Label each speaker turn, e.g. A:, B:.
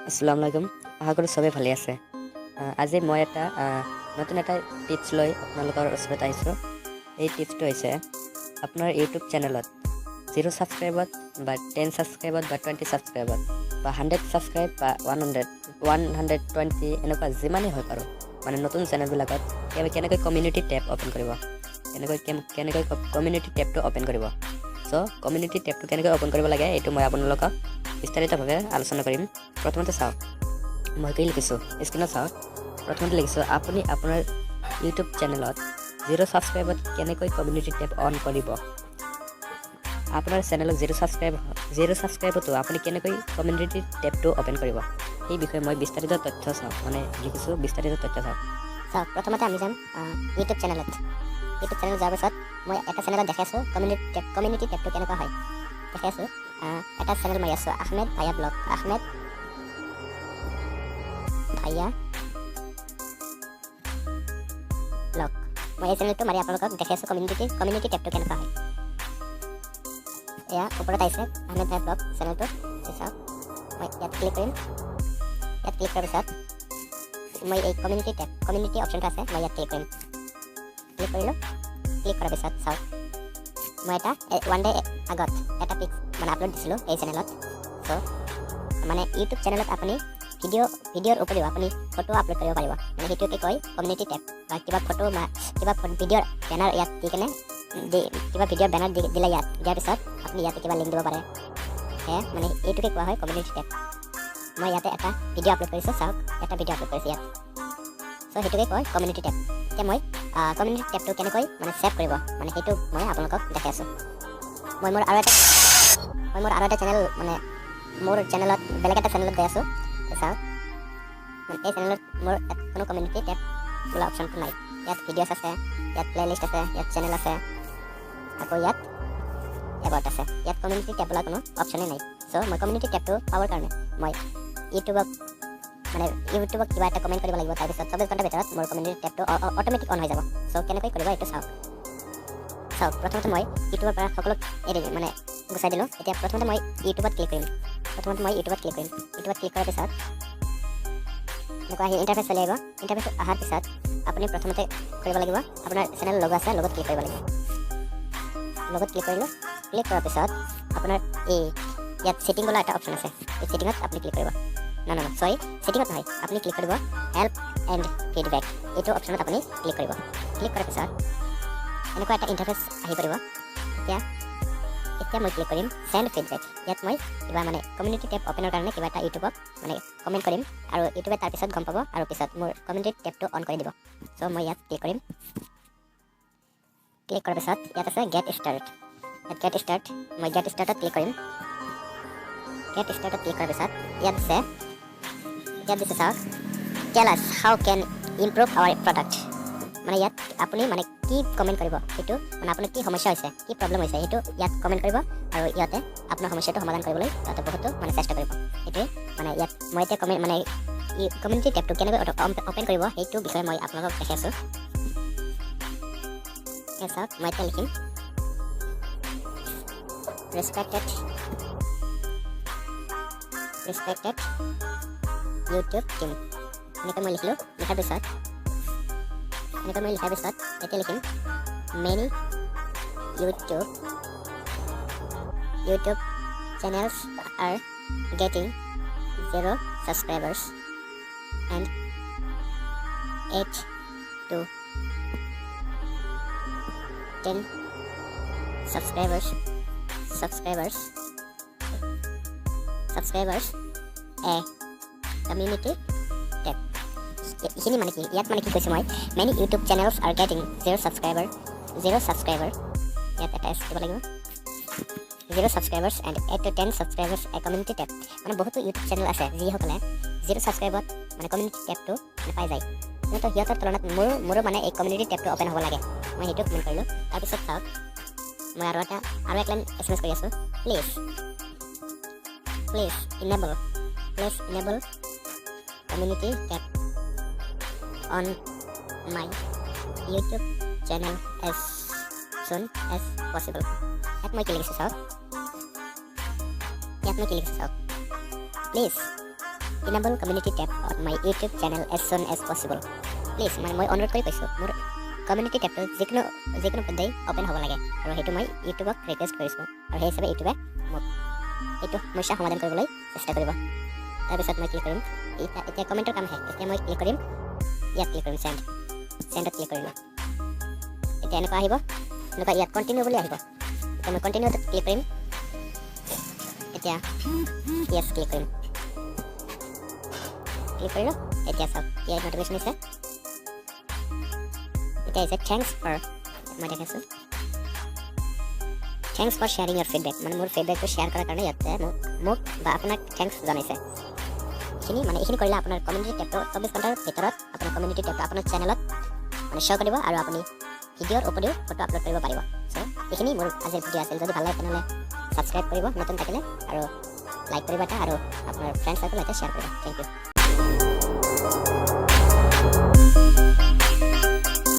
A: আসসালামু আলাইকুম। আশা কৰোঁ চবেই ভালে আছে। আজি মই নতুন এটা টিপছ লৈ আপোনালোকৰ ওচৰত আহিছোঁ। এই টিপছটো হৈছে আপোনাৰ ইউটিউব চেনেলত 0 ছাবস্ক্ৰাইবত বা 10 ছাবস্ক্ৰাইবত বা 20 ছাবস্ক্ৰাইবত বা 100 ছাবস্ক্ৰাইব বা 120 এনেকুৱা যিমানেই হয় পাৰোঁ মানে নতুন চেনেলবিলাকত কেনেকৈ কমিউনিটি টেব অ'পেন কৰিব, কেনেকৈ কমিউনিটি টেবটো অ'পেন কৰিব। চ' কমিউনিটি টেবটো কেনেকৈ অ'পেন কৰিব লাগে এইটো মই আপোনালোকক বিস্তাৰিতভাৱে আলোচনা কৰিম। প্ৰথমতে চাওক, মই কি লিখিছোঁ স্ক্ৰীণত চাওক। প্ৰথমতে লিখিছোঁ আপুনি আপোনাৰ ইউটিউব চেনেলত 0 ছাবস্ক্ৰাইবত কেনেকৈ কমিউনিটি টেব অন কৰিব। আপোনাৰ চেনেলত 0 ছাবস্ক্ৰাইবতো আপুনি কেনেকৈ কমিউনিটি টেবটো অ'পেন কৰিব সেই বিষয়ে মই বিস্তাৰিত তথ্য চাওক, মানে লিখিছোঁ বিস্তাৰিত তথ্য চাওক।
B: প্ৰথমতে আমি যাম ইউটিউব চেনেলত যোৱাৰ পিছত মই এটা চেনেলত দেখাই আছোঁ কমিউনিটি টেবটো কেনেকুৱা হয় দেখাই আছোঁ। এটা চেনেল মাৰি আছোঁ আহমেদ ভাইয়া ব্লগ, আহমেদ ভাইয়া ব্লগ। মই এই চেনেলটো মাৰি আপোনালোকক দেখাই আছোঁ কমিউনিটি টেবটো কেনেকুৱা হয়। এয়া ওপৰত আহিছে আহমেদ ভাইয়া ব্লগ চেনেলটো চাওক। মই ইয়াত ক্লিক কৰিম। ইয়াত ক্লিক কৰাৰ পিছত মই এই কমিউনিটি অপশ্যনটো আছে, মই ইয়াত ক্লিক কৰিম। ক্লিক কৰিলোঁ। ক্লিক কৰাৰ পিছত চাওক, মই এটা ওৱান ডে আগত এটা পিক্স মানে আপলোড দিছিলোঁ এই চেনেলত। চ' মানে ইউটিউব চেনেলত আপুনি ভিডিঅ'ৰ উপৰিও আপুনি ফটো আপলোড কৰিব পাৰিব, মানে সেইটোকে কয় কমিউনিটি টেব। বা কিবা ফটো বা কিবা ভিডিঅ'ৰ বেনাৰ ইয়াত দি কেনে কিবা ভিডিঅ'ৰ বেনাৰ দিলে ইয়াত দিয়াৰ পিছত আপুনি ইয়াতে কিবা লিংক দিব পাৰে, সেয়া মানে এইটোকে কোৱা হয় কমিউনিটি টেব। মই ইয়াতে এটা ভিডিঅ' আপলোড কৰিছোঁ, চাওক এটা ভিডিঅ' আপলোড কৰিছোঁ ইয়াত। চ' সেইটোকে কয় কমিউনিটি টেব। এতিয়া মই কমিউনিটি টেবটো কেনেকৈ মানে ছেভ কৰিব মানে সেইটো মই আপোনালোকক দেখাই আছোঁ। মই মোৰ আৰু এটা চেনেল মানে মোৰ চেনেলত বেলেগ এটা চেনেলত গৈ আছোঁ। চাওক এই চেনেলত মোৰ কোনো কমিউনিটি টেব বোলা অপশ্যনটো নাই। ইয়াত ভিডিঅ'ছ আছে, ইয়াত প্লে'লিষ্ট আছে, ইয়াত চেনেল আছে, আকৌ ইয়াত এবাউট আছে। ইয়াত কমিউনিটি টেব বোলা কোনো অপশ্যনেই নাই। চ' মই কমিউনিটি টেবটো পাবৰ কাৰণে মই ইউটিউবত কিবা এটা কমেণ্ট কৰিব লাগিব, তাৰপিছত 24 ঘণ্টাৰ ভিতৰত মোৰ কমিউনিটি টেবটো অট'মেটিক অন হৈ যাব। চ' কেনেকৈ কৰিব এইটো চাওক। প্ৰথমতে মই ইউটিউবৰ পৰা সকলো মানে গুচাই দিলোঁ। এতিয়া প্ৰথমতে মই ইউটিউবত ক্লিক কৰিম। ইউটিউবত ক্লিক কৰাৰ পিছত এনেকুৱা আহি ইণ্টাৰফেচ চলি আহিব। ইণ্টাৰফেচত অহাৰ পিছত আপুনি প্ৰথমতে কৰিব লাগিব আপোনাৰ চেনেল লগ আছে, লগত ক্লিক কৰিব লাগিব। লগত ক্লিক কৰিলোঁ। ক্লিক কৰাৰ পিছত আপোনাৰ ইয়াত ছেটিং বোলা এটা অপশ্যন আছে, এই ছেটিঙত আপুনি ক্লিক কৰিব। চৰি ছেটিঙত নহয়, আপুনি ক্লিক কৰিব হেল্প এণ্ড ফিডবেক, এইটো অপশ্যনত আপুনি ক্লিক কৰিব। ক্লিক কৰাৰ পিছত এনেকুৱা এটা ইণ্টাৰফেচ আহি পৰিব। এতিয়া মই ক্লিক কৰিম চেণ্ড ফিডবেক। ইয়াত মই কিবা মানে কমিউনিটি টেব অ'পেনৰ কাৰণে কিবা এটা ইউটিউবক মানে কমেণ্ট কৰিম, আৰু ইউটিউবে তাৰপিছত গম পাব আৰু পিছত মোৰ কমিউনিটি টেবটো অন কৰি দিব। চ' মই ইয়াত ক্লিক কৰিম। ক্লিক কৰাৰ পিছত ইয়াত আছে গেট ষ্টাৰ্ট। মই গেট ষ্টাৰ্টত ক্লিক কৰিম। গেট ষ্টাৰ্টত ক্লিক কৰাৰ পিছত ইয়াত দিছে চাওক, tell us how can improve our product. মানে ইয়াত আপুনি মানে কি কমেণ্ট কৰিব, সেইটো মানে আপোনাৰ কি সমস্যা হৈছে, কি প্ৰব্লেম হৈছে সেইটো ইয়াত কমেণ্ট কৰিব, আৰু ইয়াতে আপোনাৰ সমস্যাটো সমাধান কৰিবলৈ ইয়াতে বহুতো মানে চেষ্টা কৰিব। সেইটোৱে মানে ইয়াত মই এতিয়া কমিউনিটি টেবটো কেনেকৈ অ'পেন কৰিব সেইটো বিষয়ে মই আপোনালোকক দেখাই আছোঁ। চাওক মই এতিয়া লিখিম ৰেচপেক্টেড ইউটিউব টিম। এনেকৈ মই লিখিলোঁ। লিখাৰ পিছত এতিয়া লিখিম many YouTube channels R getting 0 subscribers and 8 to 10 subscribers a community tab. এইখিনি মানে কি, ইয়াত মানে কি কৈছোঁ মই, many YouTube channels R getting 0 subscriber ইয়াত এটা দিব লাগিব 0 subscribers and 8 to 10 subscribers a community tab. মানে বহুতো ইউটিউব চেনেল আছে যিসকলে 0 ছাবস্ক্ৰাইবত মানে কমিউনিটি টেবটো পাই যায়, কিন্তু সিহঁতৰ তুলনাত মোৰো মানে এই কমিউনিটি টেবটো অ'পেন হ'ব লাগে। মই সেইটো কমেণ্ট কৰিলোঁ। তাৰপিছত চাওক মই আৰু এক লাইন SMS কৰি আছোঁ, please enable community tab on my YouTube channel as soon as possible. ইয়াত মই কি লিখিছোঁ চাওক, please enable community tab on my YouTube channel as soon as possible. Please, মই অনুৰোধ কৰি কৈছোঁ মোৰ কমিউনিটি টেবটো যিকোনো পৰ্যায় অ'পেন হ'ব লাগে আৰু সেইটো মই ইউটিউবক ৰিকুৱেষ্ট কৰিছোঁ আৰু সেই হিচাপে ইউটিউবে মোক এইটো সমস্যা সমাধান কৰিবলৈ চেষ্টা কৰিব। তাৰপিছত মই ক্লিক কৰিম এতিয়া কমেণ্টৰ কাম আহে। এতিয়া মই ক্লিক কৰিম ইয়াত ক্লিক কৰিম চেণ্ডত ক্লিক কৰিলোঁ। এতিয়া এনেকুৱা আহিব, এনেকুৱা ইয়াত কণ্টিনিউ বুলি আহিব। এতিয়া মই কণ্টিনিউত ক্লিক কৰিম। এতিয়া য়েছ ক্লিক কৰিম, ক্লিক কৰিলোঁ। এতিয়া চাওক ইয়াত নটিফিকেশ্যন হৈছে। এতিয়া আহিছে থেংকছ ফৰ, মই দেখাইছোঁ thanks for sharing your feedback, মানে মোৰ ফিডবেকটো শ্বেয়াৰ কৰাৰ কাৰণে ইয়াতে মোক বা আপোনাক থেংকছ জনাইছে। এইখিনি কৰিলে আপোনাৰ কমিউনিটি টেবটো 24 ঘণ্টাৰ ভিতৰত আপোনাৰ কমিউনিটি টেবটো আপোনাৰ চেনেলত মানে শ্ব' কৰিব আৰু আপুনি ভিডিঅ'ৰ উপৰিও ফটো আপলোড কৰিব পাৰিব। চ' এইখিনি মোৰ আজিৰ ভিডিঅ' আছিল। যদি ভাল লাগে তেনেহ'লে ছাবস্ক্ৰাইব কৰিব নতুন থাকিলে আৰু লাইক কৰিব এটা আৰু আপোনাৰ ফ্ৰেণ্ড চাৰ্কেল এটা শ্বেয়াৰ কৰিব। Thank U.